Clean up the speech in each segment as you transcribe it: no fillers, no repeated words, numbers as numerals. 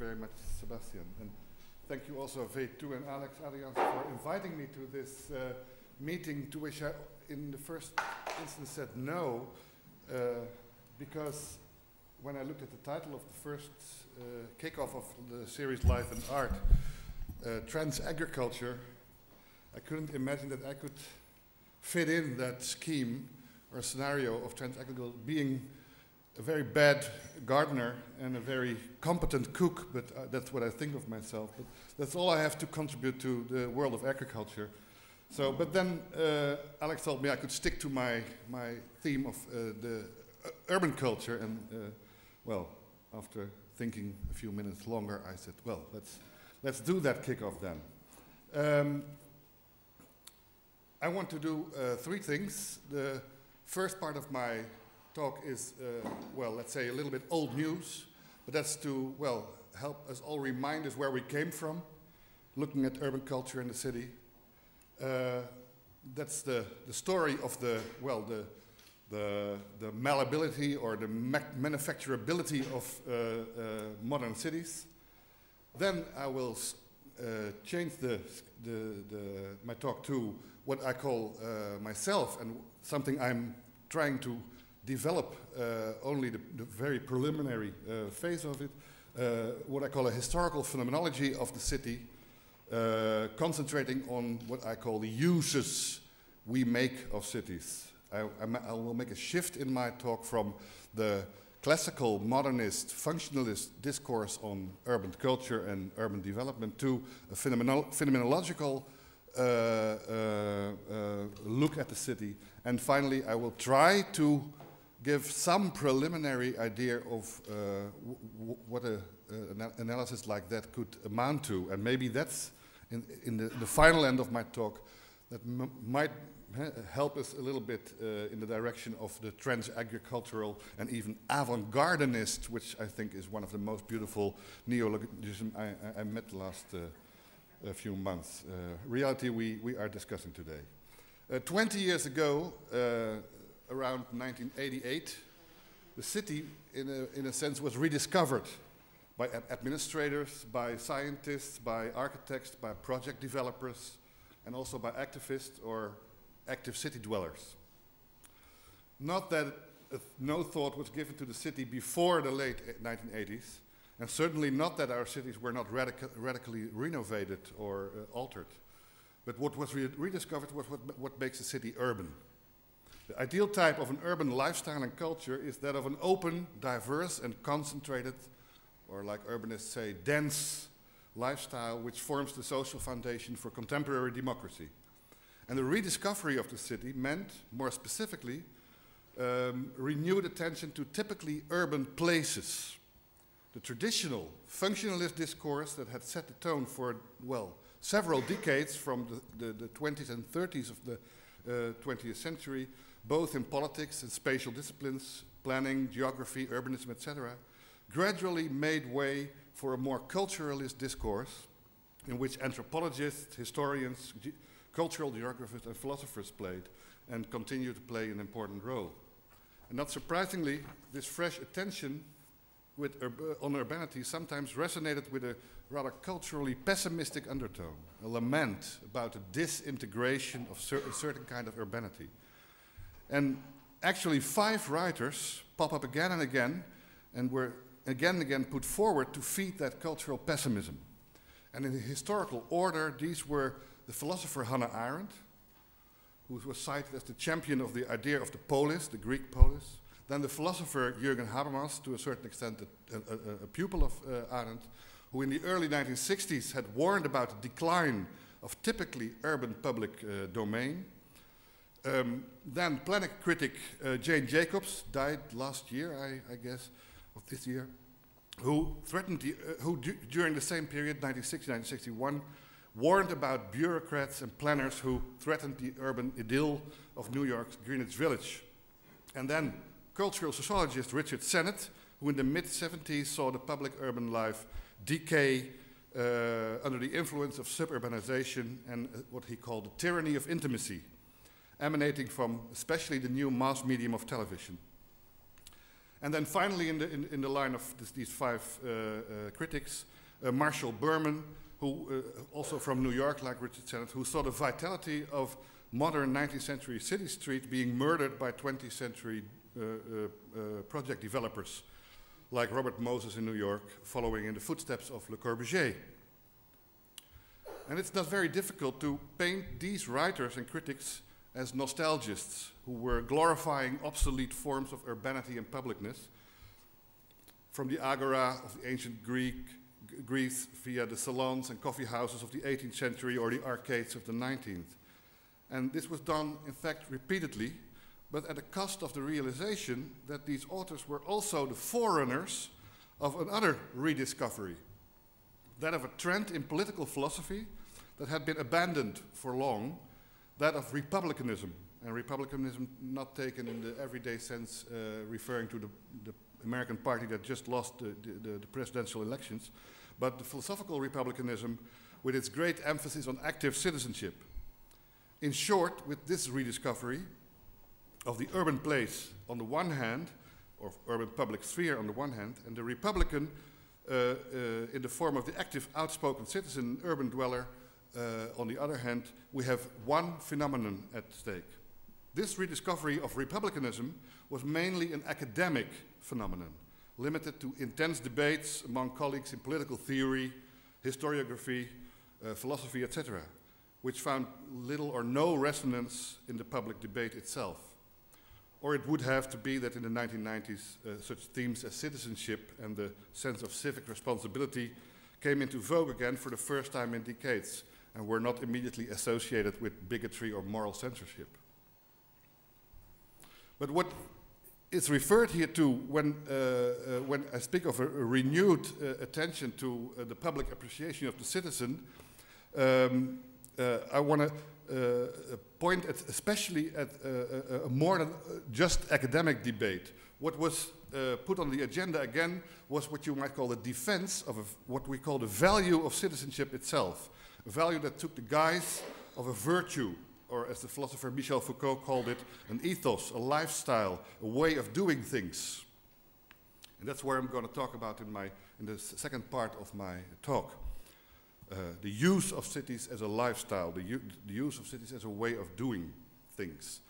very much, Sebastian. And thank you also, V2 and Alex Adrians, for inviting me to this meeting, to which I, in the first instance, said no, because when I looked at the title of the first kickoff of the series Life and Art, Transagriculture, I couldn't imagine that I could fit in that scheme or scenario of transagriculture being a very bad gardener and a very competent cook, but that's what I think of myself. But that's all I have to contribute to the world of agriculture. So, but then Alex told me I could stick to my theme of the urban culture, and well, after thinking a few minutes longer, I said, well, let's do that kickoff then. I want to do three things. The first part of my talk is, well, let's say a little bit old news, but that's to, well, help us all remind us where we came from, looking at urban culture in the city. That's the story of the, well, the malleability or the manufacturability of modern cities. Then I will change my talk to what I call myself, and something I'm trying to develop, only the very preliminary phase of it, what I call a historical phenomenology of the city, concentrating on what I call the uses we make of cities. I will make a shift in my talk from the classical modernist functionalist discourse on urban culture and urban development to a phenomenological look at the city. And finally, I will try to give some preliminary idea of what an analysis like that could amount to. And maybe that's in the final end of my talk that might help us a little bit in the direction of the trans-agricultural and even avant-gardenist, which I think is one of the most beautiful neologisms I met the last few months. Reality we are discussing today. 20 years ago, around 1988, the city, in a sense, was rediscovered by administrators, by scientists, by architects, by project developers, and also by activists or active city dwellers. Not that no thought was given to the city before the late 1980s, and certainly not that our cities were not radically renovated or altered. But what was rediscovered was what makes a city urban. The ideal type of an urban lifestyle and culture is that of an open, diverse, and concentrated, or like urbanists say, dense lifestyle which forms the social foundation for contemporary democracy. And the rediscovery of the city meant, more specifically, renewed attention to typically urban places. The traditional functionalist discourse that had set the tone for, well, several decades from the 20s and 30s of the 20th century, both in politics and spatial disciplines, planning, geography, urbanism, etc., gradually made way for a more culturalist discourse in which anthropologists, historians, cultural geographers and philosophers played and continue to play an important role. And not surprisingly, this fresh attention on urbanity sometimes resonated with a rather culturally pessimistic undertone, a lament about the disintegration of a certain kind of urbanity. And actually 5 writers pop up again and were again and again put forward to feed that cultural pessimism. And in the historical order, these were the philosopher Hannah Arendt, who was cited as the champion of the idea of the polis, the Greek polis. Then the philosopher Jürgen Habermas, to a certain extent a pupil of Arendt, who in the early 1960s had warned about the decline of typically urban public domain. Then planet critic Jane Jacobs died last year, I guess, of this year, who threatened during the same period, 1960-1961, warned about bureaucrats and planners who threatened the urban idyll of New York's Greenwich Village. And then cultural sociologist Richard Sennett, who in the mid-70s saw the public urban life decay under the influence of suburbanization and what he called the tyranny of intimacy, emanating from especially the new mass medium of television. And then finally in the line of these 5 critics, Marshall Berman, who also from New York, like Richard said, who saw the vitality of modern 19th century city streets being murdered by 20th century project developers, like Robert Moses in New York, following in the footsteps of Le Corbusier. And it's not very difficult to paint these writers and critics as nostalgists who were glorifying obsolete forms of urbanity and publicness, from the agora of the ancient Greece via the salons and coffee houses of the 18th century or the arcades of the 19th. And this was done, in fact, repeatedly, but at the cost of the realization that these authors were also the forerunners of another rediscovery, that of a trend in political philosophy that had been abandoned for long, that of republicanism, and republicanism not taken in the everyday sense, referring to the American party that just lost the presidential elections, but the philosophical republicanism with its great emphasis on active citizenship. In short, with this rediscovery of the urban place on the one hand, or urban public sphere on the one hand, and the republican in the form of the active outspoken citizen urban dweller on the other hand, we have one phenomenon at stake. This rediscovery of republicanism was mainly an academic phenomenon, limited to intense debates among colleagues in political theory, historiography, philosophy, etc., which found little or no resonance in the public debate itself. Or it would have to be that in the 1990s, such themes as citizenship and the sense of civic responsibility came into vogue again for the first time in decades and were not immediately associated with bigotry or moral censorship. But what is referred here to when I speak of a renewed attention to the public appreciation of the citizen, I want to point especially at a more than just academic debate. What was put on the agenda again was what you might call the defense of what we call the value of citizenship itself, a value that took the guise of a virtue, or as the philosopher Michel Foucault called it, an ethos, a lifestyle, a way of doing things. And that's where I'm going to talk about in the second part of my talk. The use of cities as a lifestyle, the use of cities as a way of doing things.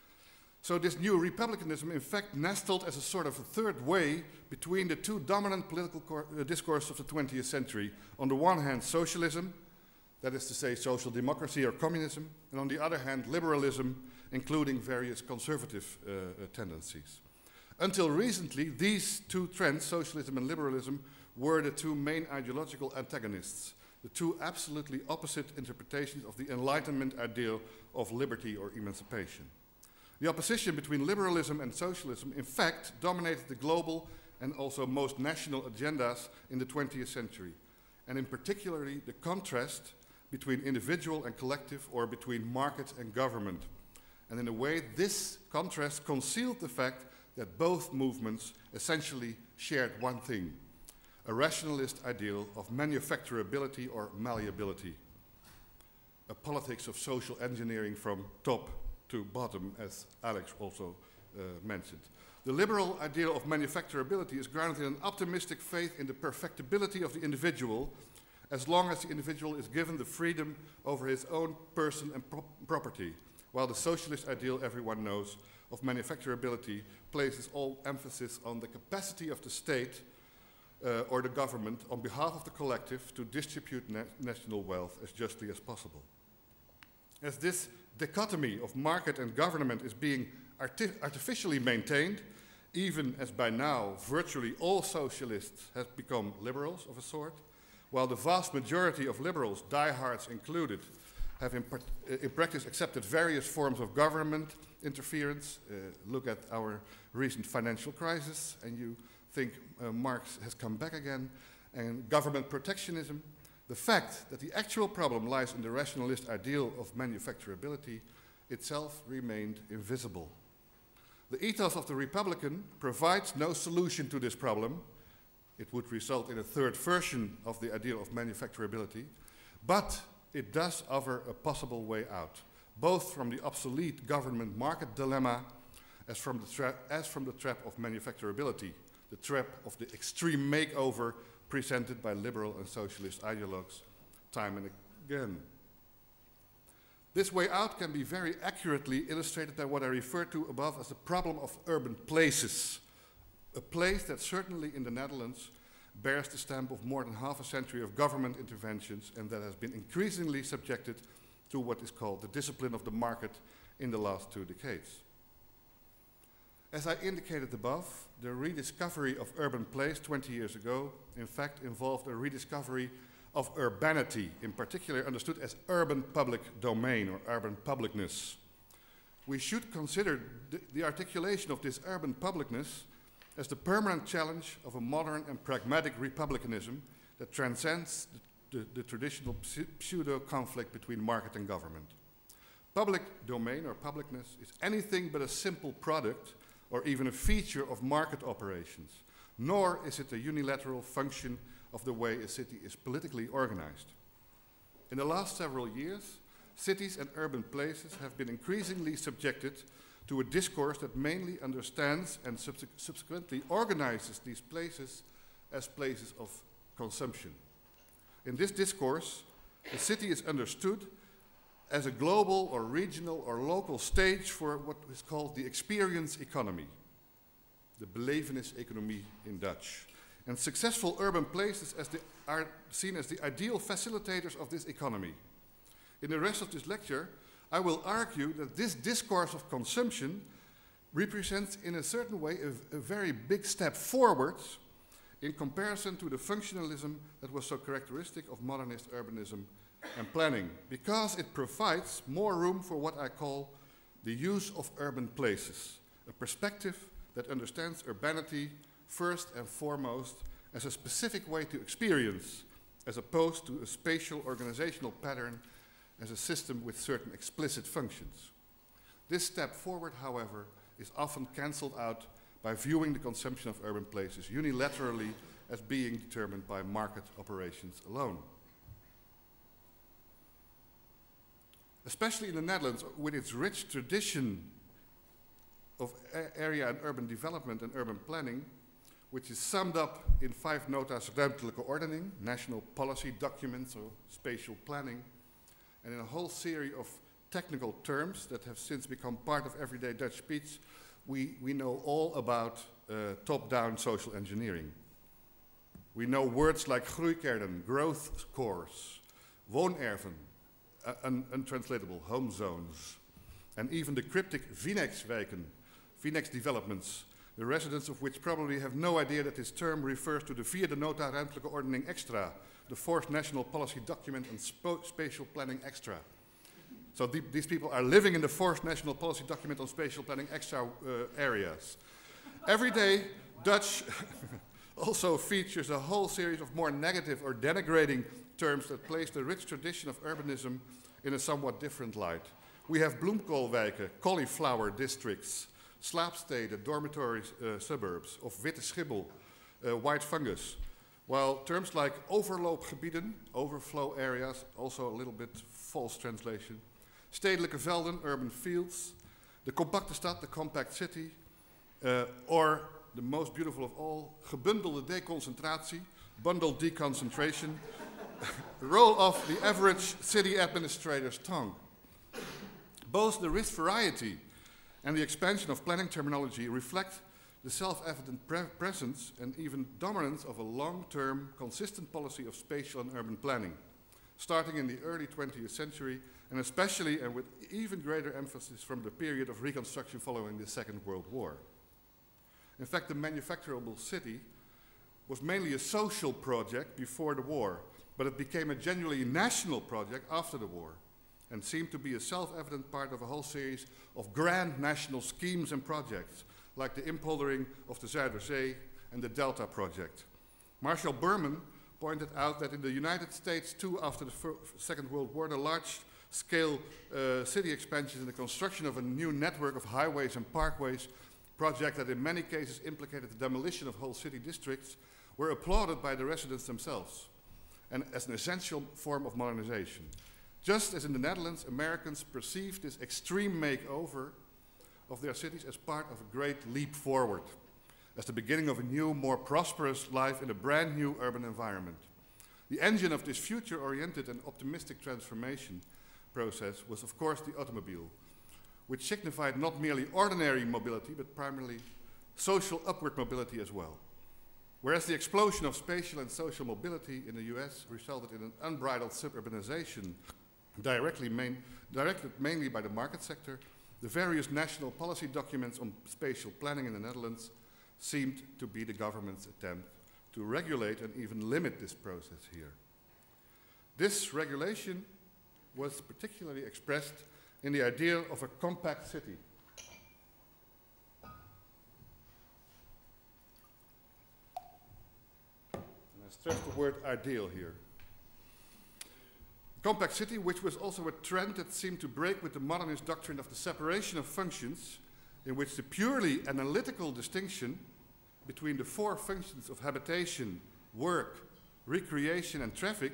So this new republicanism, in fact, nestled as a sort of a third way between the two dominant political discourses of the 20th century. On the one hand, socialism, that is to say social democracy or communism, and on the other hand, liberalism, including various conservative tendencies. Until recently, these two trends, socialism and liberalism, were the two main ideological antagonists, the two absolutely opposite interpretations of the Enlightenment ideal of liberty or emancipation. The opposition between liberalism and socialism, in fact, dominated the global and also most national agendas in the 20th century, and in particularly the contrast between individual and collective, or between market and government. And in a way, this contrast concealed the fact that both movements essentially shared one thing: a rationalist ideal of manufacturability or malleability, a politics of social engineering from top to bottom, as Alex also mentioned. The liberal ideal of manufacturability is grounded in an optimistic faith in the perfectibility of the individual, as long as the individual is given the freedom over his own person and property, while the socialist ideal, everyone knows, of manufacturability places all emphasis on the capacity of the state or the government on behalf of the collective to distribute national wealth as justly as possible. As this dichotomy of market and government is being artificially maintained, even as by now virtually all socialists have become liberals of a sort, while the vast majority of liberals, diehards included, have in practice accepted various forms of government interference. Look at our recent financial crisis, and you think Marx has come back again, and government protectionism. The fact that the actual problem lies in the rationalist ideal of manufacturability itself remained invisible. The ethos of the Republican provides no solution to this problem. It would result in a third version of the ideal of manufacturability, but it does offer a possible way out, both from the obsolete government market dilemma as from the trap of manufacturability, the trap of the extreme makeover presented by liberal and socialist ideologues time and again. This way out can be very accurately illustrated by what I referred to above as the problem of urban places, a place that certainly in the Netherlands bears the stamp of more than half a century of government interventions and that has been increasingly subjected to what is called the discipline of the market in the last 2 decades. As I indicated above, the rediscovery of urban place 20 years ago, in fact, involved a rediscovery of urbanity, in particular understood as urban public domain or urban publicness. We should consider the articulation of this urban publicness as the permanent challenge of a modern and pragmatic republicanism that transcends the traditional pseudo-conflict between market and government. Public domain or publicness is anything but a simple product or even a feature of market operations, nor is it a unilateral function of the way a city is politically organized. In the last several years, cities and urban places have been increasingly subjected to a discourse that mainly understands and subsequently organizes these places as places of consumption. In this discourse, the city is understood as a global or regional or local stage for what is called the experience economy, the belevenis-economie in Dutch. And successful urban places are seen as the ideal facilitators of this economy. In the rest of this lecture, I will argue that this discourse of consumption represents in a certain way a very big step forwards in comparison to the functionalism that was so characteristic of modernist urbanism and planning, because it provides more room for what I call the use of urban places, a perspective that understands urbanity first and foremost as a specific way to experience, as opposed to a spatial organizational pattern as a system with certain explicit functions. This step forward, however, is often cancelled out by viewing the consumption of urban places unilaterally as being determined by market operations alone. Especially in the Netherlands, with its rich tradition of area and urban development and urban planning, which is summed up in 5 nota's ruimtelijke ordening, national policy documents or spatial planning, and in a whole series of technical terms that have since become part of everyday Dutch speech, we know all about top-down social engineering. We know words like groeikernen, growth cores, woonerven, untranslatable home zones, and even the cryptic Vinex-wijken, Vinex developments, the residents of which probably have no idea that this term refers to the Vierde Nota Ruimtelijke Ordening Extra, the 4th National Policy Document on Spatial Planning Extra. So these people are living in the 4th National Policy Document on Spatial Planning Extra areas. Everyday Dutch also features a whole series of more negative or denigrating terms that place the rich tradition of urbanism in a somewhat different light. We have bloemkoolwijken, cauliflower districts, slaapsteden, dormitory suburbs, of witte schimmel, white fungus, while terms like overloopgebieden, overflow areas, also a little bit false translation, stedelijke velden, urban fields, the compacte stad, the compact city, or the most beautiful of all, gebundelde deconcentratie, bundled deconcentration, roll off the average city administrator's tongue. Both the rich variety and the expansion of planning terminology reflect the self-evident presence and even dominance of a long-term, consistent policy of spatial and urban planning, starting in the early 20th century, and especially and with even greater emphasis from the period of reconstruction following the Second World War. In fact, the manufacturable city was mainly a social project before the war, but it became a genuinely national project after the war, and seemed to be a self-evident part of a whole series of grand national schemes and projects, like the inpoldering of the Zuiderzee and the Delta Project. Marshall Berman pointed out that in the United States, too, after the Second World War, the large-scale city expansions and the construction of a new network of highways and parkways, project that in many cases implicated the demolition of whole city districts, were applauded by the residents themselves, and as an essential form of modernization. Just as in the Netherlands, Americans perceived this extreme makeover of their cities as part of a great leap forward. as the beginning of a new, more prosperous life in a brand new urban environment. The engine of this future-oriented and optimistic transformation process was, of course, the automobile, which signified not merely ordinary mobility, but primarily social upward mobility as well. Whereas the explosion of spatial and social mobility in the US resulted in an unbridled suburbanization directed mainly by the market sector, the various national policy documents on spatial planning in the Netherlands seemed to be the government's attempt to regulate and even limit this process here. This regulation was particularly expressed in the idea of a compact city. And I stress the word ideal here. Compact city, which was also a trend that seemed to break with the modernist doctrine of the separation of functions, in which the purely analytical distinction between the four functions of habitation, work, recreation, and traffic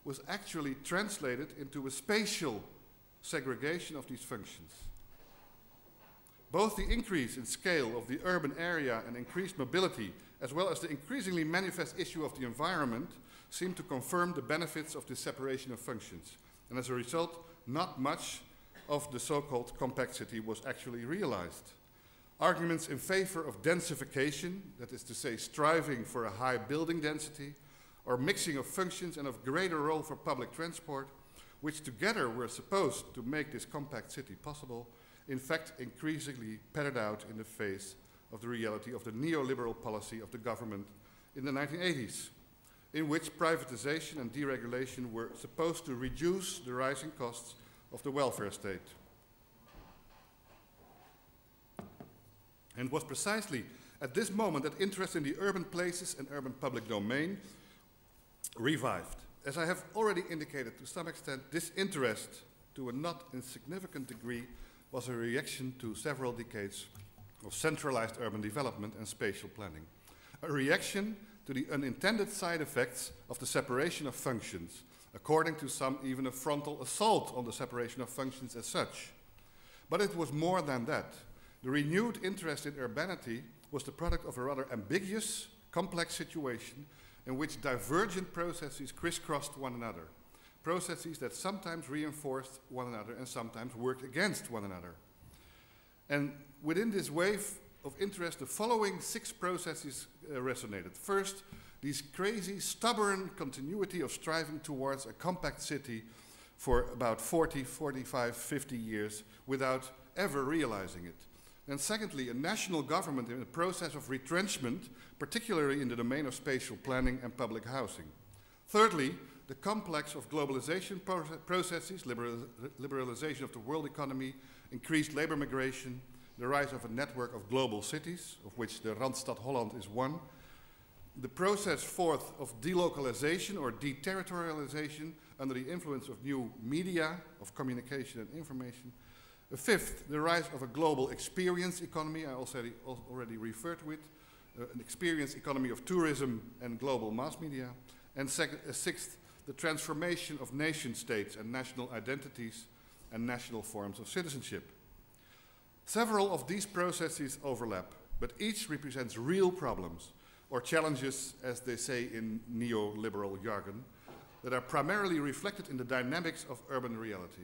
was actually translated into a spatial segregation of these functions. Both the increase in scale of the urban area and increased mobility, as well as the increasingly manifest issue of the environment, seem to confirm the benefits of this separation of functions. And as a result, not much of the so-called compact city was actually realized. Arguments in favor of densification, that is to say striving for a high building density, or mixing of functions and of greater role for public transport, which together were supposed to make this compact city possible, in fact increasingly patterned out in the face of the reality of the neoliberal policy of the government in the 1980s, in which privatization and deregulation were supposed to reduce the rising costs of the welfare state. And it was precisely at this moment that interest in the urban places and urban public domain revived. As I have already indicated to some extent, this interest, to a not insignificant degree, was a reaction to several decades of centralized urban development and spatial planning. A reaction to the unintended side effects of the separation of functions, according to some even a frontal assault on the separation of functions as such. But it was more than that. The renewed interest in urbanity was the product of a rather ambiguous, complex situation in which divergent processes crisscrossed one another, processes that sometimes reinforced one another and sometimes worked against one another. And within this wave of interest, the following 6 processes resonated. First, this crazy, stubborn continuity of striving towards a compact city for about 40, 45, 50 years without ever realizing it. And secondly, a national government in a process of retrenchment, particularly in the domain of spatial planning and public housing. Thirdly, the complex of globalization processes, liberalization of the world economy, increased labor migration, the rise of a network of global cities, of which the Randstad Holland is one. The process, fourth, of delocalization or deterritorialization under the influence of new media, of communication and information. Fifth, the rise of a global experience economy, I already referred to it, an experience economy of tourism and global mass media. And sixth, the transformation of nation states and national identities and national forms of citizenship. Several of these processes overlap, but each represents real problems, or challenges, as they say in neoliberal jargon, that are primarily reflected in the dynamics of urban reality.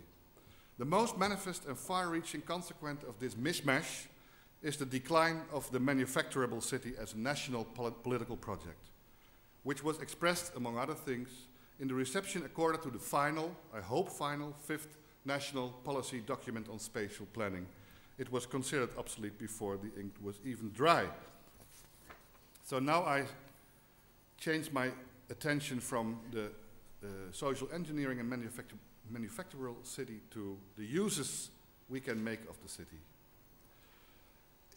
The most manifest and far-reaching consequence of this mismatch is the decline of the manufacturable city as a national political project, which was expressed, among other things, in the reception accorded to the final, I hope final, 5th National Policy Document on Spatial Planning. It was considered obsolete before the ink was even dry. So now I change my attention from the social engineering and manufacturable city to the uses we can make of the city.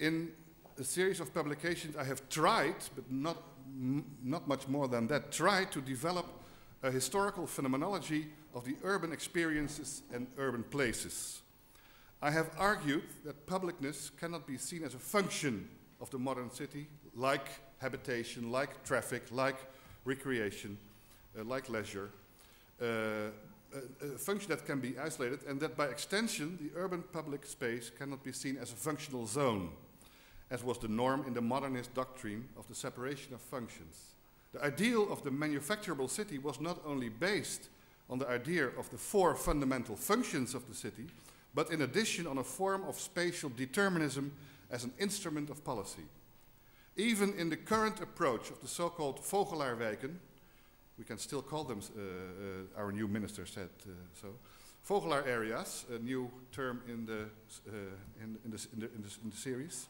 In a series of publications I have tried, but not much more than that, tried to develop a historical phenomenology of the urban experiences and urban places. I have argued that publicness cannot be seen as a function of the modern city, like habitation, like traffic, like recreation, like leisure, a function that can be isolated, and that by extension the urban public space cannot be seen as a functional zone. as was the norm in the modernist doctrine of the separation of functions. The ideal of the manufacturable city was not only based on the idea of the 4 fundamental functions of the city, but in addition on a form of spatial determinism as an instrument of policy. Even in the current approach of the so-called Vogelaarwijken, we can still call them, our new minister said so, Vogelaar areas, a new term in the series,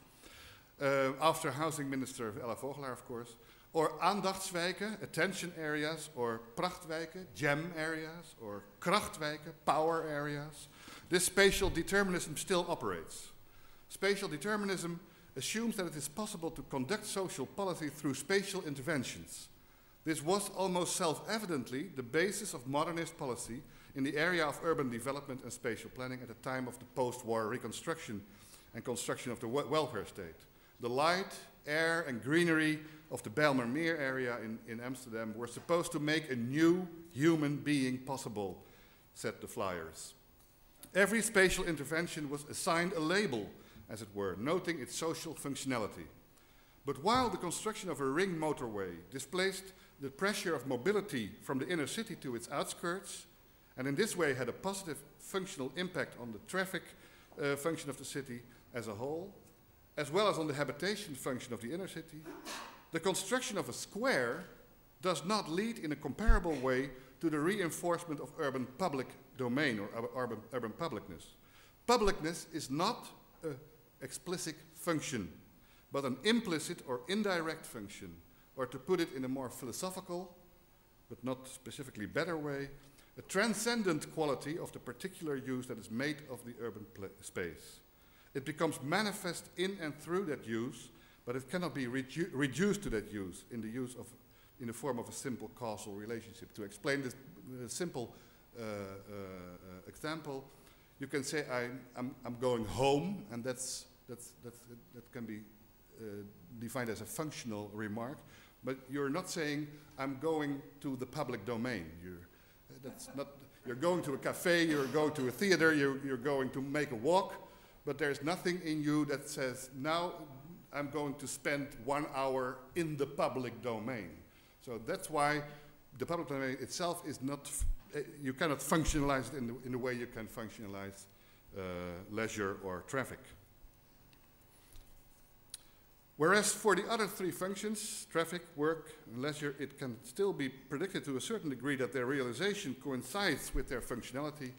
after housing minister Ella Vogelaar, of course, or aandachtswijken, attention areas, or prachtwijken, gem areas, or krachtwijken, power areas. This spatial determinism still operates. Spatial determinism assumes that it is possible to conduct social policy through spatial interventions. This was almost self-evidently the basis of modernist policy in the area of urban development and spatial planning at the time of the post-war reconstruction and construction of the welfare state. The light, air, and greenery of the Bijlmermeer area in Amsterdam were supposed to make a new human being possible, said the flyers. Every spatial intervention was assigned a label, as it were, noting its social functionality. But while the construction of a ring motorway displaced the pressure of mobility from the inner city to its outskirts, and in this way had a positive functional impact on the traffic function of the city as a whole, as well as on the habitation function of the inner city, the construction of a square does not lead in a comparable way to the reinforcement of urban public domain or urban publicness. Publicness is not an explicit function, but an implicit or indirect function, or to put it in a more philosophical, but not specifically better way, a transcendent quality of the particular use that is made of the urban space. It becomes manifest in and through that use, but it cannot be reduced to that use in the form of a simple causal relationship. To explain this simple example, you can say I'm going home, and that can be defined as a functional remark, but you're not saying I'm going to the public domain. You're going to a cafe, you're going to a theater, you're going to make a walk, but there's nothing in you that says, now I'm going to spend 1 hour in the public domain. So that's why the public domain itself is not, you cannot functionalize it in the way you can functionalize leisure or traffic. Whereas for the other 3 functions, traffic, work, and leisure, it can still be predicted to a certain degree that their realization coincides with their functionality.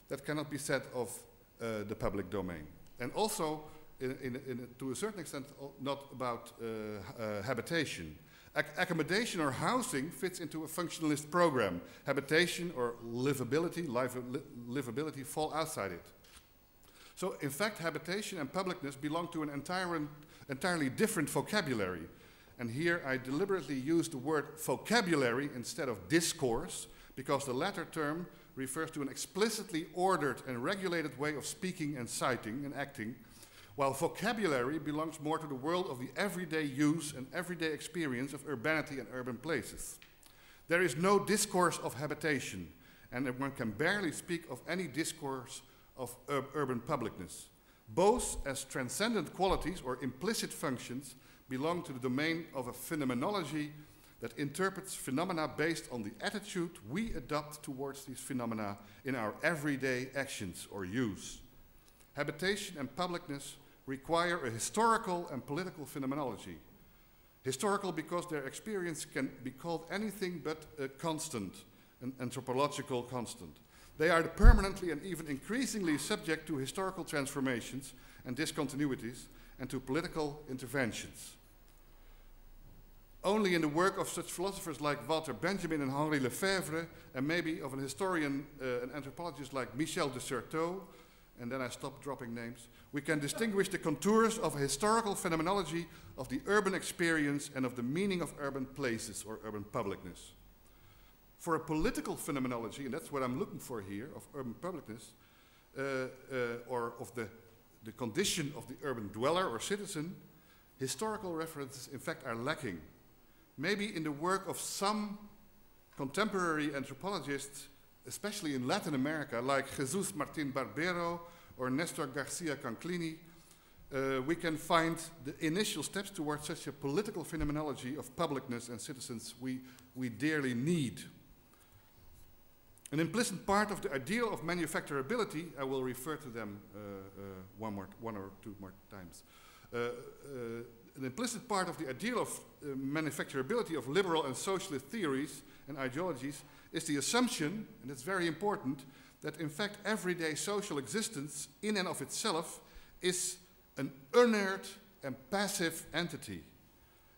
That cannot be said of the public domain. And also, to a certain extent, not about habitation. Accommodation or housing fits into a functionalist program. Habitation or livability fall outside it. So, in fact, habitation and publicness belong to an entirely different vocabulary. And here I deliberately use the word vocabulary instead of discourse, because the latter term refers to an explicitly ordered and regulated way of speaking and citing and acting, while vocabulary belongs more to the world of the everyday use and everyday experience of urbanity and urban places. There is no discourse of habitation, and one can barely speak of any discourse of urban publicness. Both, as transcendent qualities or implicit functions, belong to the domain of a phenomenology that interprets phenomena based on the attitude we adopt towards these phenomena in our everyday actions or use. Habitation and publicness require a historical and political phenomenology. Historical because their experience can be called anything but a constant, an anthropological constant. They are permanently and even increasingly subject to historical transformations and discontinuities and to political interventions. Only in the work of such philosophers like Walter Benjamin and Henri Lefebvre, and maybe of an historian, an anthropologist like Michel de Certeau, and then I stop dropping names, we can distinguish the contours of a historical phenomenology of the urban experience and of the meaning of urban places or urban publicness. For a political phenomenology, and that's what I'm looking for here, of urban publicness, or of the condition of the urban dweller or citizen, historical references, in fact, are lacking. Maybe in the work of some contemporary anthropologists, especially in Latin America, like Jesus Martin Barbero or Nestor Garcia Conclini, we can find the initial steps towards such a political phenomenology of publicness and citizens we dearly need. An implicit part of the ideal of manufacturability, I will refer to them one or two more times. An implicit part of the ideal of manufacturability of liberal and socialist theories and ideologies is the assumption, and it's very important, that in fact everyday social existence in and of itself is an inert and passive entity,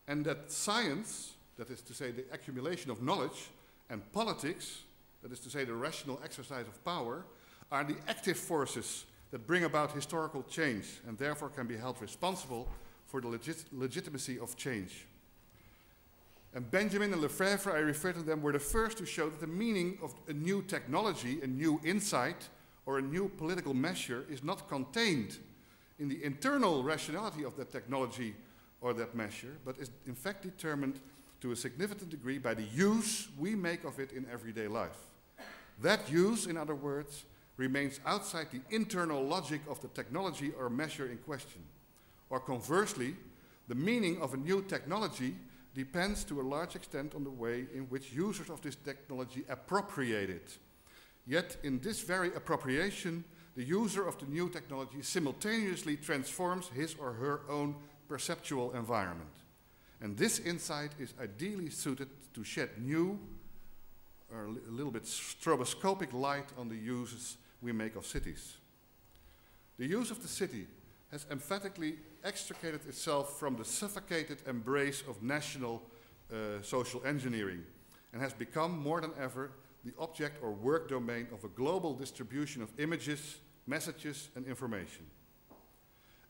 and that science, that is to say the accumulation of knowledge, and politics, that is to say the rational exercise of power, are the active forces that bring about historical change and therefore can be held responsible for the legitimacy of change. And Benjamin and Lefebvre, I refer to them, were the first to show that the meaning of a new technology, a new insight, or a new political measure is not contained in the internal rationality of that technology or that measure, but is in fact determined to a significant degree by the use we make of it in everyday life. That use, in other words, remains outside the internal logic of the technology or measure in question. Or conversely, the meaning of a new technology depends to a large extent on the way in which users of this technology appropriate it. Yet in this very appropriation, the user of the new technology simultaneously transforms his or her own perceptual environment. And this insight is ideally suited to shed new, or a little bit stroboscopic light on the uses we make of cities. The use of the city has emphatically extricated itself from the suffocated embrace of national social engineering and has become more than ever the object or work domain of a global distribution of images, messages, and information.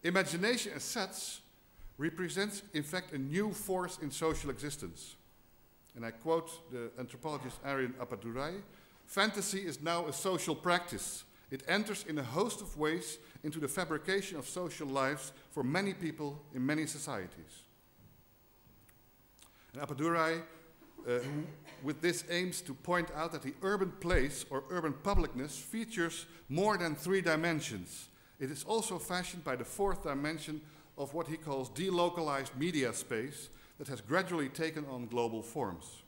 Imagination as such represents, in fact, a new force in social existence. And I quote the anthropologist Aryan Appadurai, "Fantasy is now a social practice. It enters in a host of ways into the fabrication of social lives for many people in many societies." And Appadurai, with this, aims to point out that the urban place or urban publicness features more than three dimensions. It is also fashioned by the fourth dimension of what he calls delocalized media space that has gradually taken on global forms.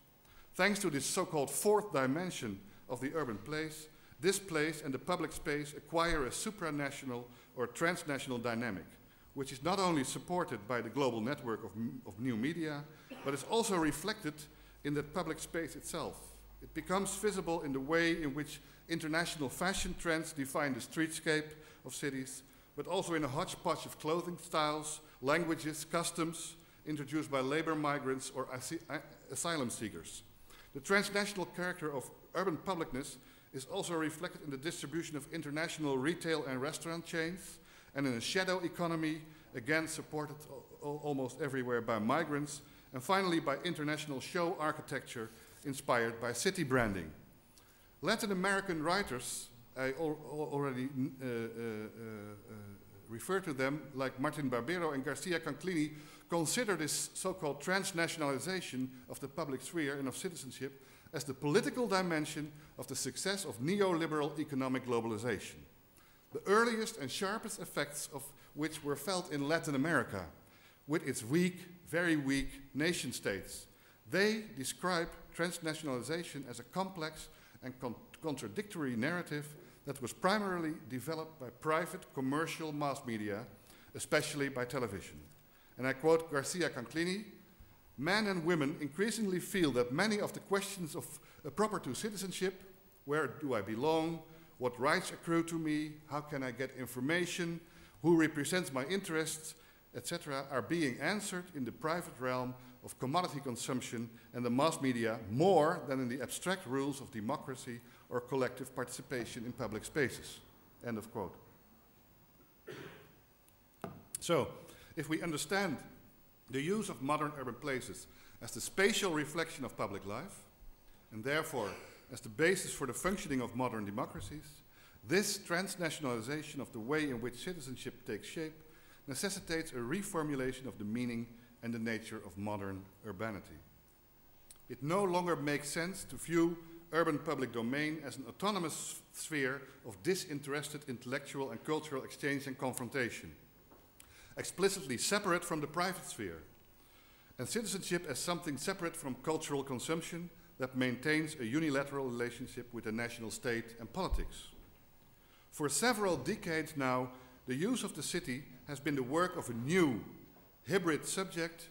Thanks to this so-called fourth dimension of the urban place, this place and the public space acquire a supranational or transnational dynamic, which is not only supported by the global network of new media, but is also reflected in the public space itself. It becomes visible in the way in which international fashion trends define the streetscape of cities, but also in a hodgepodge of clothing styles, languages, customs introduced by labor migrants or asylum seekers. The transnational character of urban publicness is also reflected in the distribution of international retail and restaurant chains, and in a shadow economy, again supported almost everywhere by migrants, and finally by international show architecture inspired by city branding. Latin American writers, I already referred to them, like Martin Barbero and Garcia Conclini, consider this so-called transnationalization of the public sphere and of citizenship as the political dimension of the success of neoliberal economic globalization, the earliest and sharpest effects of which were felt in Latin America, with its weak, very weak nation states. They describe transnationalization as a complex and contradictory narrative that was primarily developed by private commercial mass media, especially by television. And I quote Garcia Conclini, "Men and women increasingly feel that many of the questions of proper to citizenship, where do I belong, what rights accrue to me, how can I get information, who represents my interests, etc., are being answered in the private realm of commodity consumption and the mass media more than in the abstract rules of democracy or collective participation in public spaces." End of quote. So, if we understand the use of modern urban places as the spatial reflection of public life, and therefore as the basis for the functioning of modern democracies, this transnationalization of the way in which citizenship takes shape necessitates a reformulation of the meaning and the nature of modern urbanity. It no longer makes sense to view urban public domain as an autonomous sphere of disinterested intellectual and cultural exchange and confrontation. explicitly separate from the private sphere, and citizenship as something separate from cultural consumption that maintains a unilateral relationship with the national state and politics. For several decades now, the use of the city has been the work of a new, hybrid subject,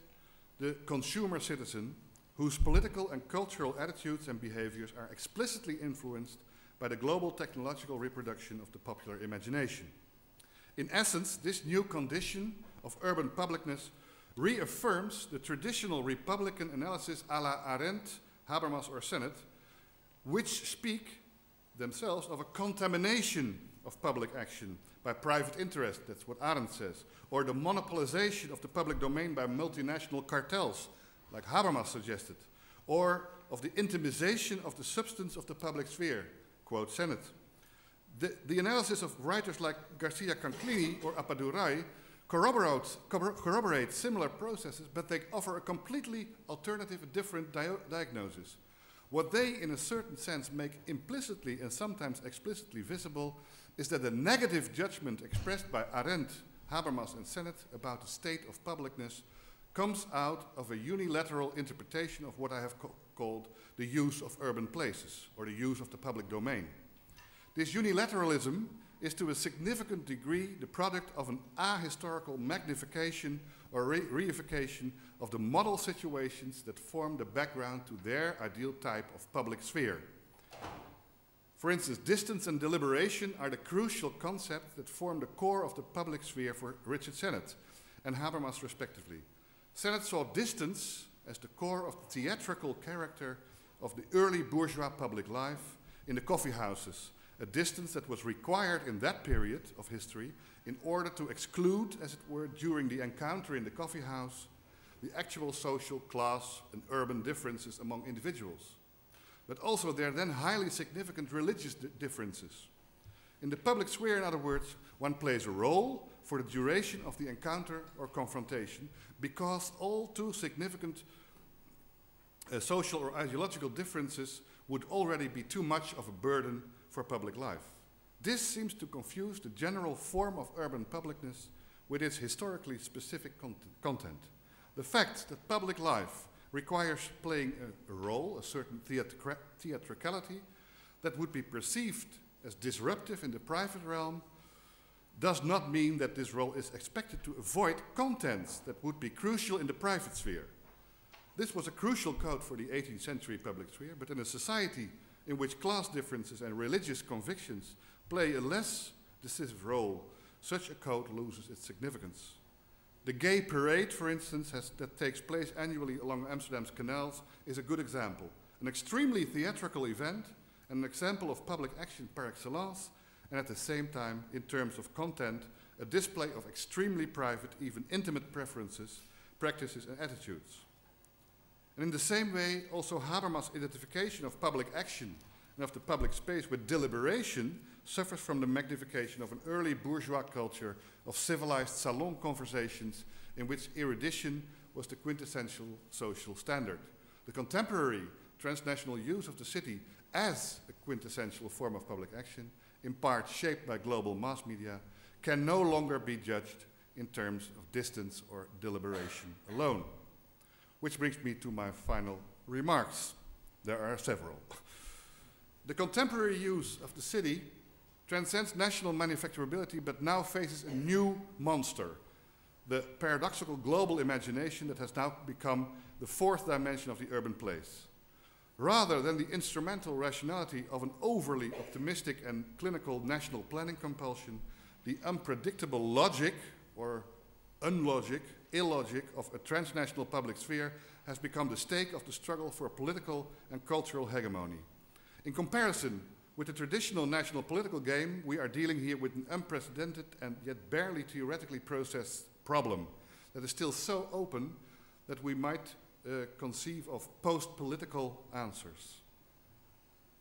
the consumer citizen, whose political and cultural attitudes and behaviors are explicitly influenced by the global technological reproduction of the popular imagination. In essence, this new condition of urban publicness reaffirms the traditional Republican analysis a la Arendt, Habermas, or Sennett, which speak themselves of a contamination of public action by private interest, that's what Arendt says, or the monopolization of the public domain by multinational cartels, like Habermas suggested, or of the intimization of the substance of the public sphere, quote Sennett. The analysis of writers like Garcia Canclini or Appadurai corroborate similar processes, but they offer a completely alternative, different diagnosis. What they, in a certain sense, make implicitly and sometimes explicitly visible is that the negative judgment expressed by Arendt, Habermas, and Sennett about the state of publicness comes out of a unilateral interpretation of what I have called the use of urban places, or the use of the public domain. This unilateralism is to a significant degree the product of an ahistorical magnification or reification of the model situations that form the background to their ideal type of public sphere. For instance, distance and deliberation are the crucial concepts that form the core of the public sphere for Richard Sennett and Habermas respectively. Sennett saw distance as the core of the theatrical character of the early bourgeois public life in the coffee houses, a distance that was required in that period of history in order to exclude, as it were, during the encounter in the coffee house, the actual social, class, and urban differences among individuals. But also their then highly significant religious differences. In the public sphere, in other words, one plays a role for the duration of the encounter or confrontation because all too significant social or ideological differences would already be too much of a burden for public life. This seems to confuse the general form of urban publicness with its historically specific content. The fact that public life requires playing a role, a certain theatricality, that would be perceived as disruptive in the private realm, does not mean that this role is expected to avoid contents that would be crucial in the private sphere. This was a crucial code for the 18th century public sphere, but in a society in which class differences and religious convictions play a less decisive role, such a code loses its significance. The gay parade, for instance, that takes place annually along Amsterdam's canals is a good example. An extremely theatrical event and an example of public action par excellence, and at the same time, in terms of content, a display of extremely private, even intimate preferences, practices, and attitudes. And in the same way, also Habermas' identification of public action and of the public space with deliberation suffers from the magnification of an early bourgeois culture of civilized salon conversations in which erudition was the quintessential social standard. The contemporary transnational use of the city as a quintessential form of public action, in part shaped by global mass media, can no longer be judged in terms of distance or deliberation alone. Which brings me to my final remarks. There are several. The contemporary use of the city transcends national manufacturability, but now faces a new monster, the paradoxical global imagination that has now become the fourth dimension of the urban place. Rather than the instrumental rationality of an overly optimistic and clinical national planning compulsion, the unpredictable logic or unlogic, illogic of a transnational public sphere has become the stake of the struggle for political and cultural hegemony. In comparison with the traditional national political game, we are dealing here with an unprecedented and yet barely theoretically processed problem that is still so open that we might conceive of post-political answers,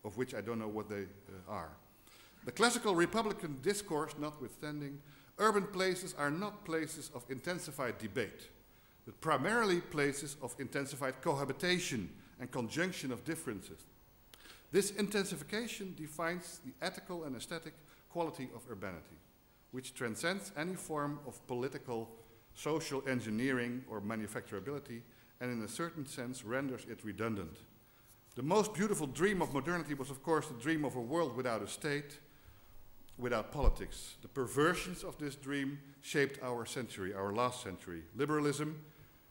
of which I don't know what they are. The classical Republican discourse notwithstanding, urban places are not places of intensified debate, but primarily places of intensified cohabitation and conjunction of differences. This intensification defines the ethical and aesthetic quality of urbanity, which transcends any form of political social engineering or manufacturability, and in a certain sense renders it redundant. The most beautiful dream of modernity was, of course, the dream of a world without a state, without politics. The perversions of this dream shaped our century, our last century. Liberalism,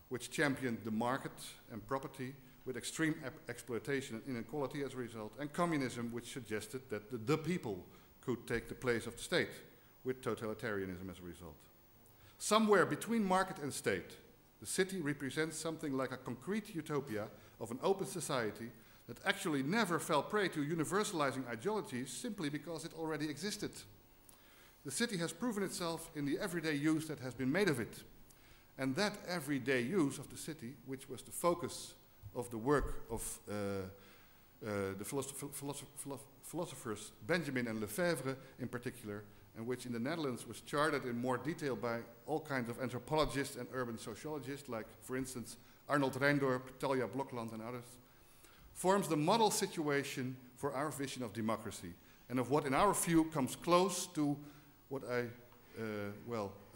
which championed the market and property, with extreme exploitation and inequality as a result, and communism, which suggested that the people could take the place of the state, with totalitarianism as a result. Somewhere between market and state, the city represents something like a concrete utopia of an open society that actually never fell prey to universalizing ideologies simply because it already existed. The city has proven itself in the everyday use that has been made of it. And that everyday use of the city, which was the focus of the work of the philosophers Benjamin and Lefebvre in particular, and which in the Netherlands was charted in more detail by all kinds of anthropologists and urban sociologists, like, for instance, Arnold Reindorp, Talja Blokland, and others, forms the model situation for our vision of democracy, and of what, in our view, comes close to what I,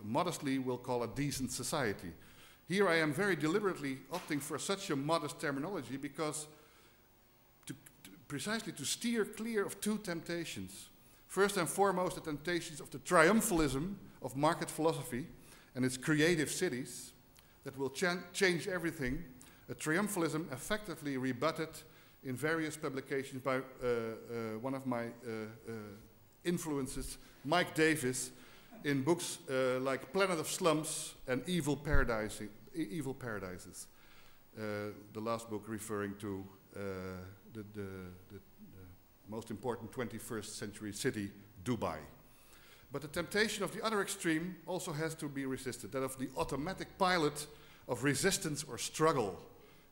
modestly will call a decent society. Here I am very deliberately opting for such a modest terminology because precisely to steer clear of two temptations. First and foremost, the temptations of the triumphalism of market philosophy and its creative cities that will change everything, a triumphalism effectively rebutted in various publications by one of my influences, Mike Davis, in books like Planet of Slums and Evil Paradises. The last book referring to the most important 21st century city, Dubai. But the temptation of the other extreme also has to be resisted, that of the automatic pilot of resistance or struggle.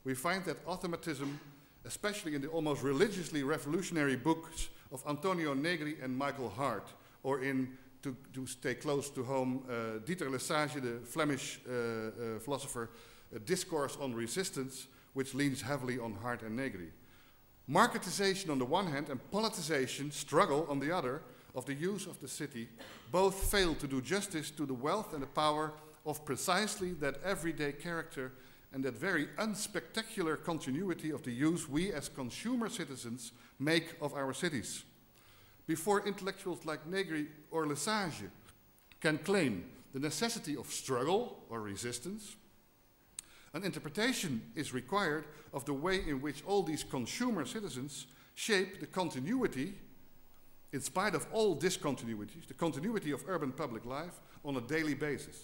We find that automatism, especially in the almost religiously revolutionary books of Antonio Negri and Michael Hart, or in, to stay close to home, Dieter Lesage, the Flemish philosopher, a discourse on resistance, which leans heavily on Hart and Negri. Marketization on the one hand and politicization, struggle on the other, of the use of the city, both fail to do justice to the wealth and the power of precisely that everyday character and that very unspectacular continuity of the use we as consumer citizens make of our cities. Before intellectuals like Negri or Lesage can claim the necessity of struggle or resistance, an interpretation is required of the way in which all these consumer citizens shape the continuity, in spite of all discontinuities, the continuity of urban public life on a daily basis.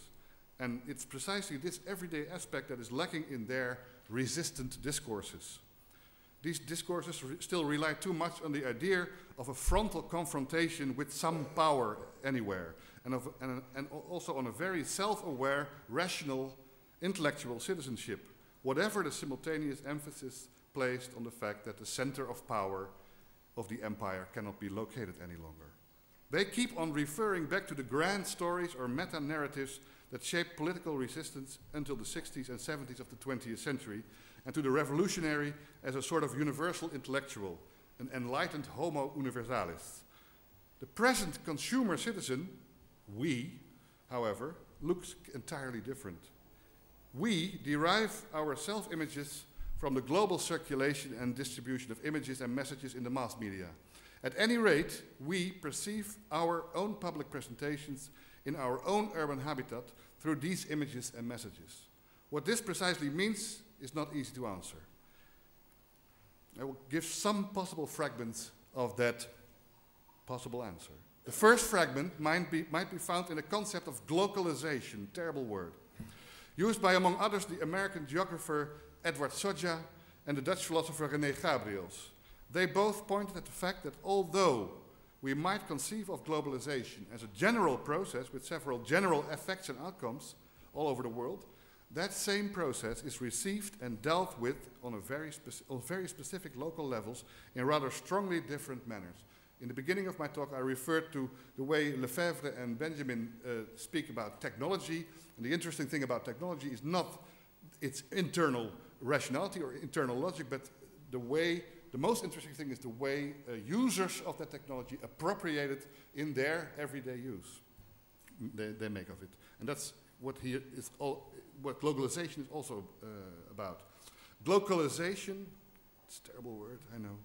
And it's precisely this everyday aspect that is lacking in their resistant discourses. These discourses still rely too much on the idea of a frontal confrontation with some power anywhere, and also on a very self-aware, rational, intellectual citizenship, whatever the simultaneous emphasis placed on the fact that the center of power of the empire cannot be located any longer. They keep on referring back to the grand stories or meta-narratives that shaped political resistance until the 60s and 70s of the 20th century, and to the revolutionary as a sort of universal intellectual, an enlightened homo universalis. The present consumer citizen, we, however, looks entirely different. We derive our self-images from the global circulation and distribution of images and messages in the mass media. At any rate, we perceive our own public presentations in our own urban habitat through these images and messages. What this precisely means is not easy to answer. I will give some possible fragments of that possible answer. The first fragment might be found in the concept of globalization, terrible word, used by, among others, the American geographer Edward Soja and the Dutch philosopher René Gabriels. They both pointed at the fact that although we might conceive of globalization as a general process with several general effects and outcomes all over the world, that same process is received and dealt with on very specific local levels in rather strongly different manners. In the beginning of my talk, I referred to the way Lefebvre and Benjamin speak about technology. And the interesting thing about technology is not its internal rationality or internal logic, but the most interesting thing is the way users of that technology appropriate it in their everyday use they make of it. And that's what globalization is also about. Globalization, it's a terrible word, I know,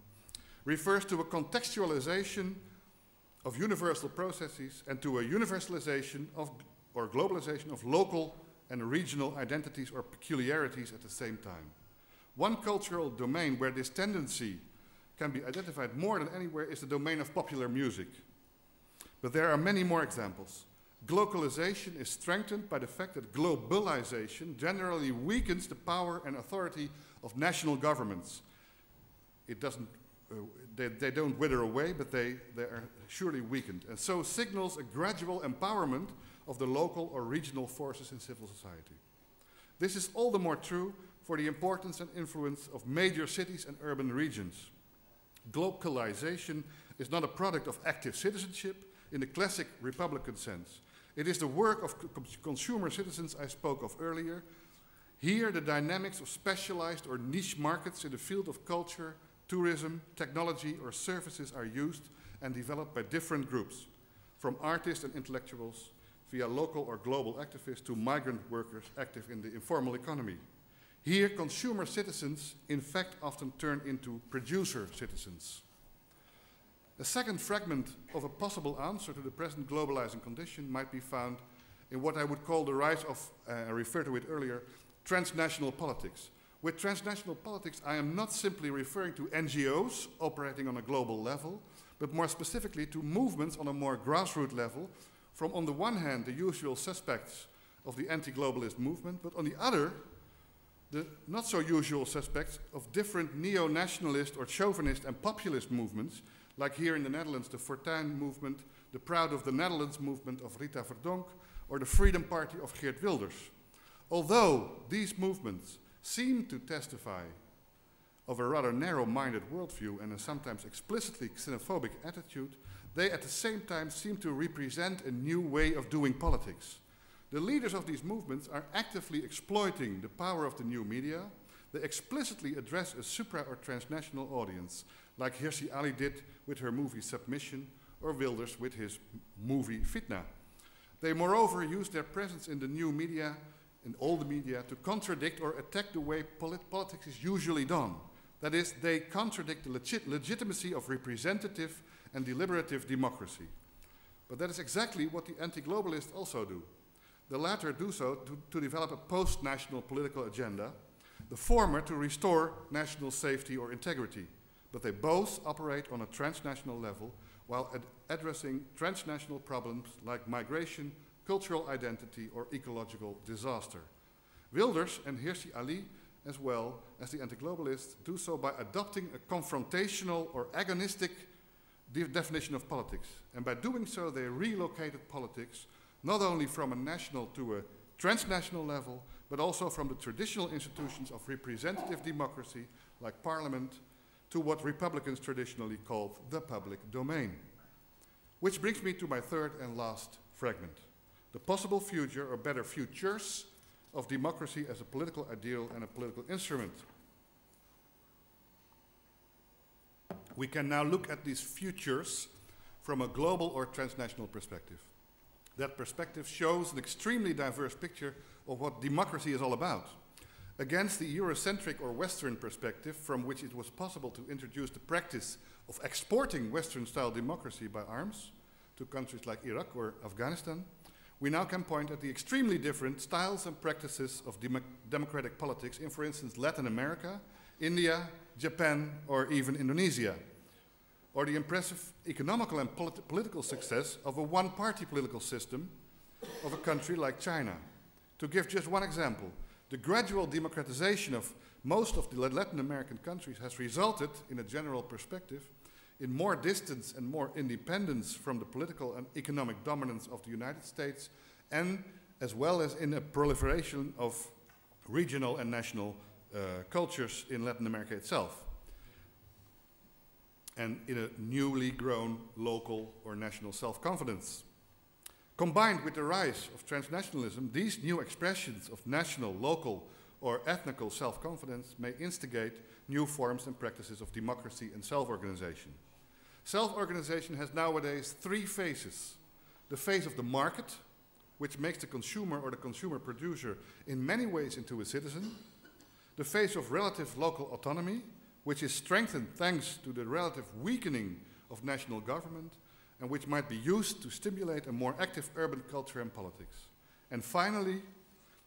refers to a contextualization of universal processes and to a universalization of, or globalization of local and regional identities or peculiarities at the same time. One cultural domain where this tendency can be identified more than anywhere is the domain of popular music. But there are many more examples. Globalization is strengthened by the fact that globalization generally weakens the power and authority of national governments. It doesn't, they don't wither away, but they are surely weakened, and so signals a gradual empowerment of the local or regional forces in civil society. This is all the more true for the importance and influence of major cities and urban regions. Globalization is not a product of active citizenship in the classic republican sense. It is the work of consumer citizens I spoke of earlier. Here, the dynamics of specialized or niche markets in the field of culture, tourism, technology, or services are used and developed by different groups, from artists and intellectuals via local or global activists to migrant workers active in the informal economy. Here, consumer citizens, in fact, often turn into producer citizens. A second fragment of a possible answer to the present globalizing condition might be found in what I would call the rise of, I referred to it earlier, transnational politics. With transnational politics, I am not simply referring to NGOs operating on a global level, but more specifically to movements on a more grassroots level, from on the one hand the usual suspects of the anti-globalist movement, but on the other, the not so usual suspects of different neo-nationalist or chauvinist and populist movements, like here in the Netherlands, the Fortuin movement, the Proud of the Netherlands movement of Rita Verdonk, or the Freedom Party of Geert Wilders. Although these movements seem to testify of a rather narrow-minded worldview and a sometimes explicitly xenophobic attitude, they at the same time seem to represent a new way of doing politics. The leaders of these movements are actively exploiting the power of the new media. They explicitly address a supra- or transnational audience, like Hirsi Ali did with her movie Submission, or Wilders with his movie Fitna. They moreover use their presence in the new media, in all the media, to contradict or attack the way politics is usually done. That is, they contradict the legitimacy of representative and deliberative democracy. But that is exactly what the anti-globalists also do. The latter do so to develop a post-national political agenda, the former to restore national safety or integrity. But they both operate on a transnational level while addressing transnational problems like migration, cultural identity, or ecological disaster. Wilders and Hirsi Ali, as well as the anti-globalists, do so by adopting a confrontational or agonistic definition of politics. And by doing so, they relocated politics not only from a national to a transnational level, but also from the traditional institutions of representative democracy, like parliament, to what Republicans traditionally called the public domain. Which brings me to my third and last fragment, the possible future, or better futures, of democracy as a political ideal and a political instrument. We can now look at these futures from a global or transnational perspective. That perspective shows an extremely diverse picture of what democracy is all about. Against the Eurocentric or Western perspective, from which it was possible to introduce the practice of exporting Western-style democracy by arms to countries like Iraq or Afghanistan, we now can point at the extremely different styles and practices of democratic politics in, for instance, Latin America, India, Japan, or even Indonesia, or the impressive economical and political success of a one-party political system of a country like China. To give just one example, the gradual democratization of most of the Latin American countries has resulted, in a general perspective, in more distance and more independence from the political and economic dominance of the United States, and as well as in a proliferation of regional and national cultures in Latin America itself, and in a newly grown local or national self-confidence. Combined with the rise of transnationalism, these new expressions of national, local, or ethnical self-confidence may instigate new forms and practices of democracy and self-organization. Self-organization has nowadays three phases. The phase of the market, which makes the consumer or the consumer producer in many ways into a citizen, the phase of relative local autonomy, which is strengthened thanks to the relative weakening of national government, and which might be used to stimulate a more active urban culture and politics. And finally,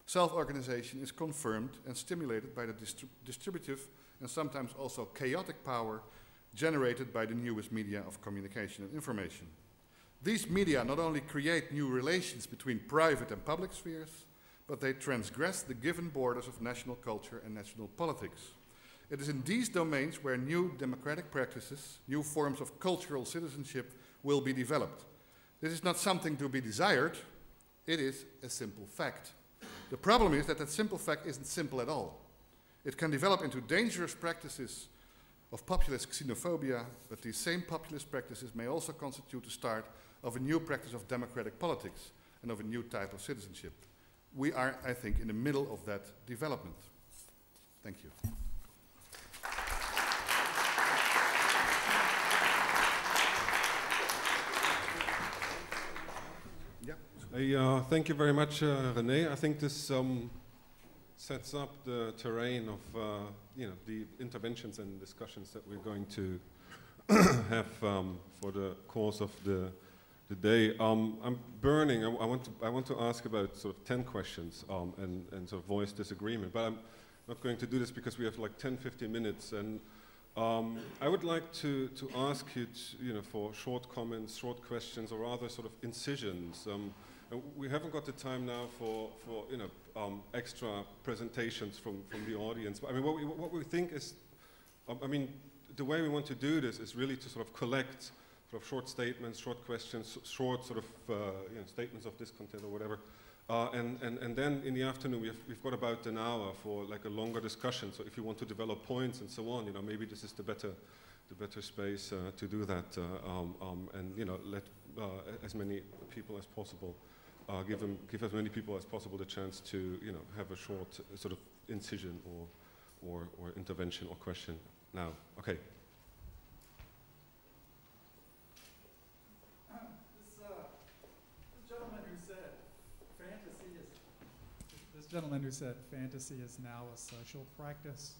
self-organization is confirmed and stimulated by the distributive and sometimes also chaotic power generated by the newest media of communication and information. These media not only create new relations between private and public spheres, but they transgress the given borders of national culture and national politics. It is in these domains where new democratic practices, new forms of cultural citizenship will be developed. This is not something to be desired, it is a simple fact. The problem is that that simple fact isn't simple at all. It can develop into dangerous practices of populist xenophobia, but these same populist practices may also constitute the start of a new practice of democratic politics and of a new type of citizenship. We are, I think, in the middle of that development. Thank you. Thank you very much, René. I think this sets up the terrain of the interventions and discussions that we're going to have for the course of the day. I'm burning. I want to ask about sort of 10 questions and sort of voice disagreement, but I'm not going to do this because we have like 10-15 minutes, and I would like to ask you for short comments, short questions, or rather sort of incisions. We haven't got the time now for extra presentations from the audience. But I mean, what we think is, the way we want to do this is really to sort of collect sort of short statements, short questions, short sort of statements of discontent or whatever. And then in the afternoon we've got about an hour for like a longer discussion. So if you want to develop points and so on, maybe this is the better space to do that. And let as many people as possible give as many people as possible the chance to have a short sort of incision or intervention or question now. Okay. Gentleman who said fantasy is now a social practice.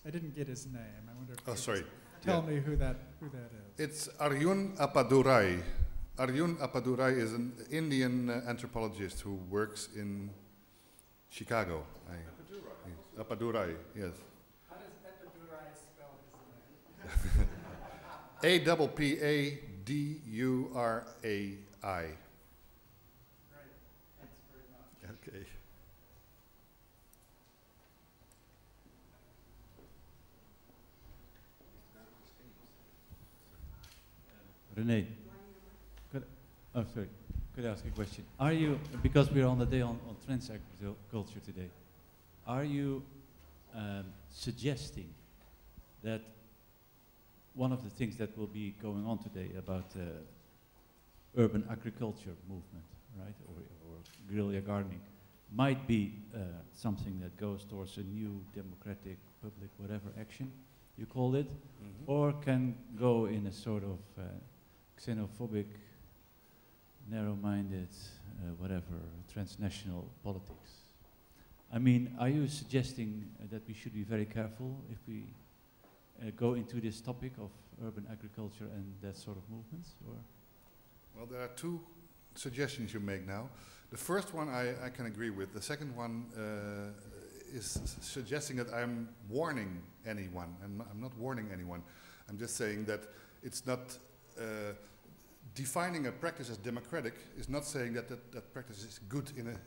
I didn't get his name. I wonder if you tell me who that is. It's Arjun Appadurai. Arjun Appadurai is an Indian anthropologist who works in Chicago. Appadurai, yes. How does Appadurai spell his name? Appadurai. Right. Thanks very much. Okay. René, could I ask a question? Are you, because we're on the day on transagriculture today, are you suggesting that one of the things that will be going on today about urban agriculture movement, right, or guerrilla gardening, might be something that goes towards a new democratic, public, whatever action you call it, or can go in a sort of xenophobic, narrow-minded, whatever, transnational politics. I mean, are you suggesting that we should be very careful if we go into this topic of urban agriculture and that sort of movements? Or? Well, there are two suggestions you make now. The first one I can agree with. The second one is suggesting that I'm warning anyone, and I'm not warning anyone. I'm just saying that it's not defining a practice as democratic is not saying that that practice is good in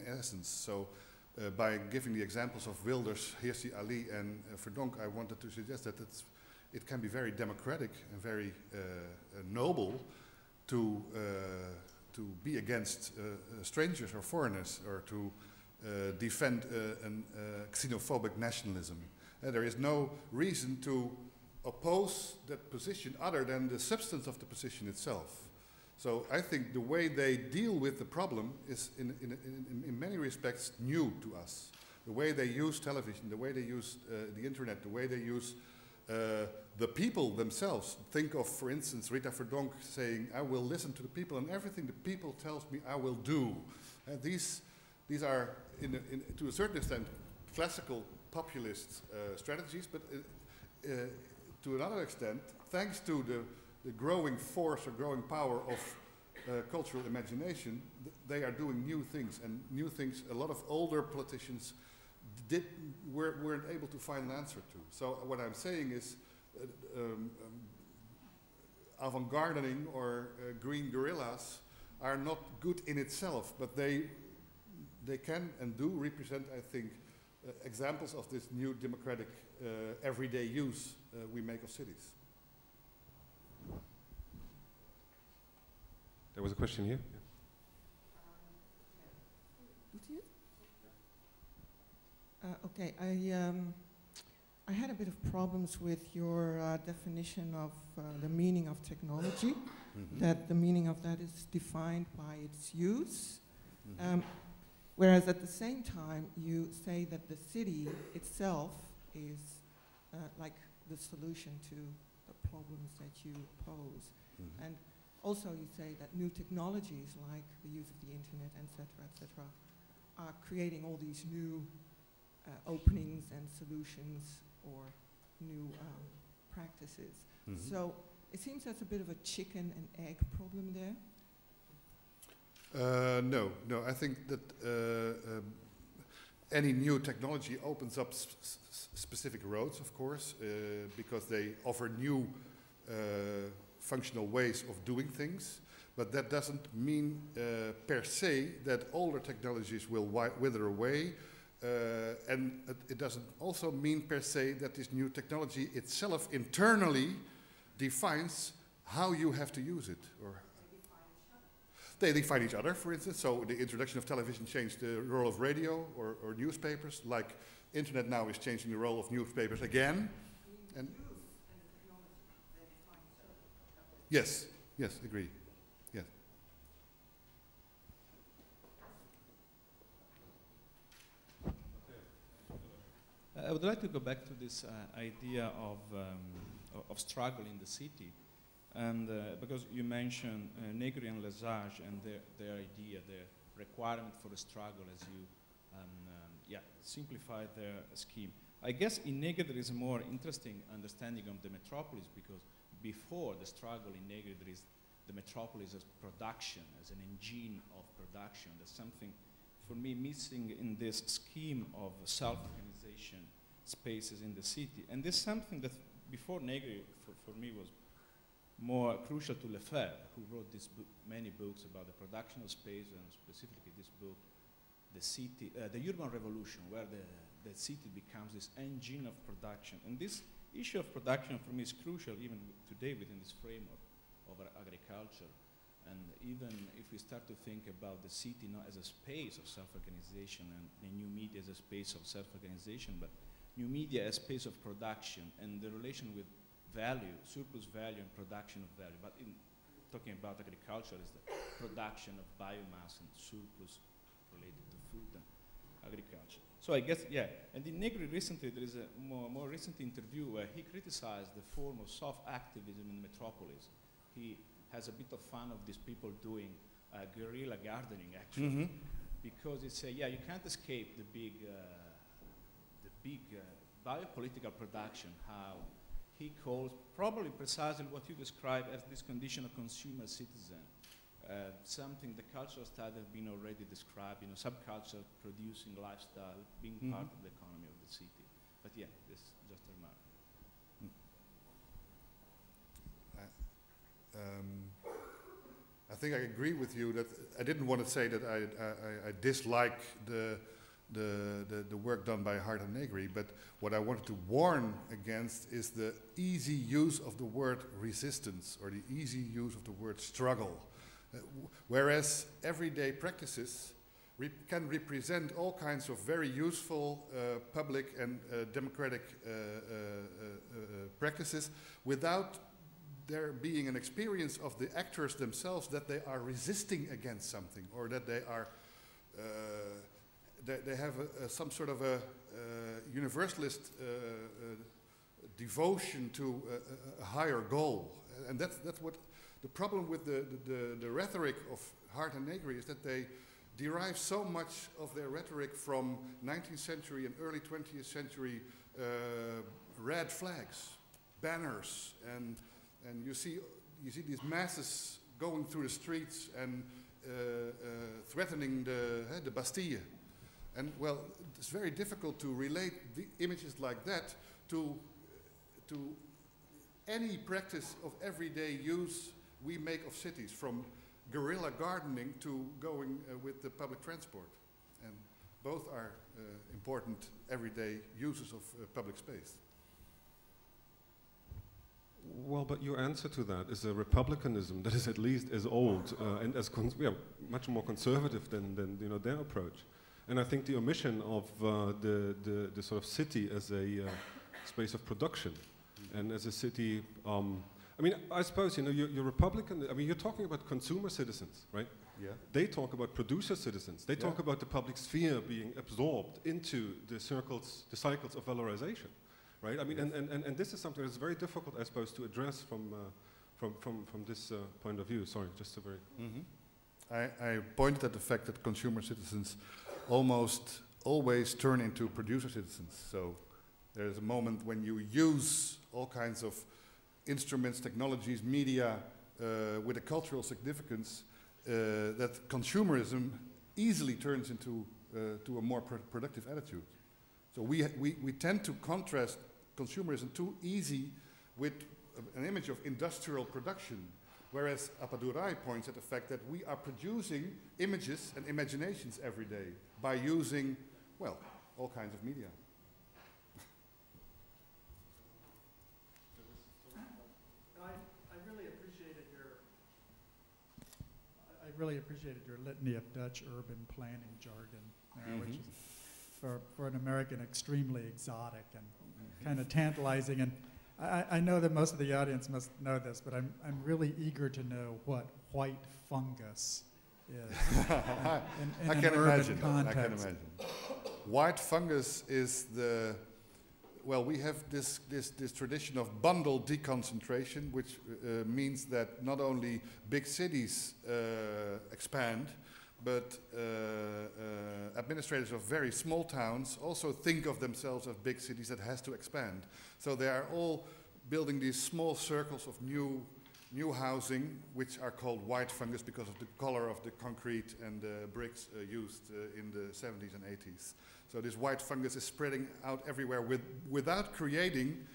essence. So by giving the examples of Wilders, Hirsi Ali and Verdonk, I wanted to suggest that it can be very democratic and very noble to be against strangers or foreigners, or to defend a xenophobic nationalism. There is no reason to oppose that position other than the substance of the position itself. So I think the way they deal with the problem is in many respects new to us. The way they use television, the way they use the internet, the way they use the people themselves. Think of, for instance, Rita Verdonk saying, I will listen to the people, and everything the people tells me I will do. And these are, to a certain extent, classical populist strategies, but to another extent, thanks to the growing force or growing power of cultural imagination, they are doing new things, and new things a lot of older politicians weren't able to find an answer to. So what I'm saying is, avant-gardening or green guerrillas are not good in itself, but they can and do represent, I think, examples of this new democratic everyday use we make of cities. There was a question here. Okay, I had a bit of problems with your definition of the meaning of technology, that the meaning of that is defined by its use, whereas at the same time you say that the city itself is like the solution to the problems that you pose. And also you say that new technologies like the use of the internet, etc., are creating all these new openings and solutions or new practices. So it seems that's a bit of a chicken and egg problem there. No, I think that any new technology opens up specific roads, of course, because they offer new functional ways of doing things, but that doesn't mean per se that older technologies will wither away. And it doesn't also mean per se that this new technology itself internally defines how you have to use it. Or they define each other, for instance. So the introduction of television changed the role of radio or newspapers, like internet now is changing the role of newspapers again. And yes, agree. Yes. I would like to go back to this idea of struggle in the city, and because you mentioned Negri and Lesage and their idea, their requirement for a struggle, as you simplified their scheme. I guess in Negri there is a more interesting understanding of the metropolis, because before the struggle in Negri there is the metropolis as production, as an engine of production. There's something for me missing in this scheme of self-organization spaces in the city. And this is something that before Negri for me was more crucial to Lefebvre, who wrote many books about the production of space, and specifically this book, The City, the Urban Revolution, where the city becomes this engine of production. And this issue of production for me is crucial even today within this framework of agriculture. And even if we start to think about the city not as a space of self-organization and the new media as a space of self-organization, but new media as space of production and the relation with value, surplus value and production of value. But in talking about agriculture is the production of biomass and surplus related to food and agriculture. So I guess, and in Negri recently there is a more recent interview where he criticized the form of soft activism in metropolis. He has a bit of fun of these people doing guerrilla gardening, actually, because it's you can't escape the big biopolitical production. How he calls probably precisely what you describe as this condition of consumer citizen, something the cultural style have been already described. Subculture producing lifestyle, being part of the economy of the city. But this is just a remark. I think I agree with you that I didn't want to say that I dislike the work done by Hart and Negri, but what I wanted to warn against is the easy use of the word resistance or the easy use of the word struggle. Whereas everyday practices can represent all kinds of very useful public and democratic practices without there being an experience of the actors themselves that they are resisting against something, or that they are they have some sort of a universalist devotion to a higher goal. And that's what the problem with the rhetoric of Hart and Negri is, that they derive so much of their rhetoric from 19th century and early 20th century red flags, banners, and you see these masses going through the streets and threatening the Bastille. And well, it's very difficult to relate the images like that to any practice of everyday use we make of cities, from guerrilla gardening to going with the public transport. And both are important everyday uses of public space. Well, but your answer to that is a republicanism that is at least as old and as much more conservative than you know, their approach. And I think the omission of the sort of city as a space of production and as a city, I mean, I suppose, you know, you're Republican, I mean, you're talking about consumer citizens, right? Yeah. They talk about producer citizens. They talk about the public sphere being absorbed into the cycles of valorization, right? I mean, and this is something that's very difficult, I suppose, to address from this point of view. Sorry, just a very... I pointed at the fact that consumer citizens almost always turn into producer citizens. So there's a moment when you use all kinds of instruments, technologies, media with a cultural significance that consumerism easily turns into to a more productive attitude. So we tend to contrast consumerism too easy with an image of industrial production, whereas Appadurai points at the fact that we are producing images and imaginations every day by using, well, all kinds of media. I really appreciated your litany of Dutch urban planning jargon, which is for an American extremely exotic and kind of tantalizing. And I know that most of the audience must know this, but I'm really eager to know what white fungus is in I an can urban imagine. context. I can imagine. White fungus is the, well, we have this tradition of bundle deconcentration, which means that not only big cities expand, but administrators of very small towns also think of themselves as big cities that has to expand. So they are all building these small circles of new housing, which are called white fungus because of the color of the concrete and bricks used in the 70s and 80s. So this white fungus is spreading out everywhere without creating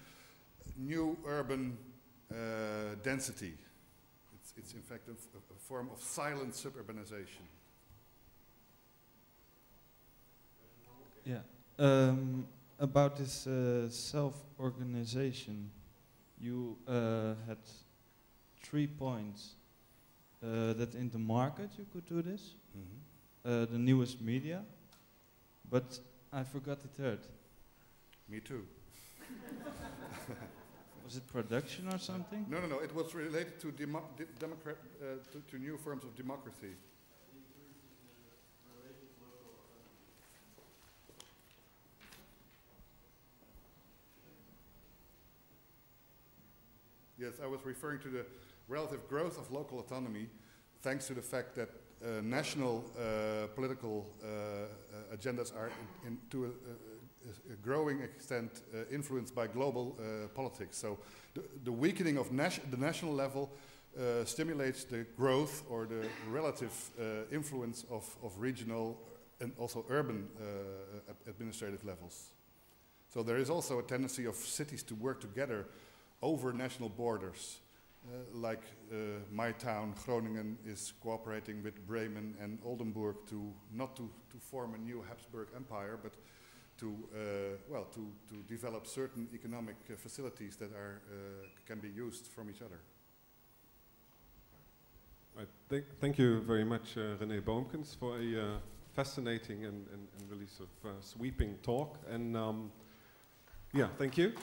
new urban density. It's in fact a form of silent suburbanization. Yeah. About this self-organization, you had 3 points. That in the market you could do this, the newest media, but I forgot the third. Me too. Was it production or something? No, it was related to to new forms of democracy. Yes, I was referring to the relative growth of local autonomy, thanks to the fact that national political agendas are to a growing extent influenced by global politics. So the weakening of the national level stimulates the growth or the relative influence of regional and also urban administrative levels. So there is also a tendency of cities to work together over national borders. Like my town, Groningen, is cooperating with Bremen and Oldenburg not to form a new Habsburg empire, but to develop certain economic facilities that can be used from each other. Right. Thank you very much, René Boomkens, for a fascinating and really sort of sweeping talk. And yeah, thank you.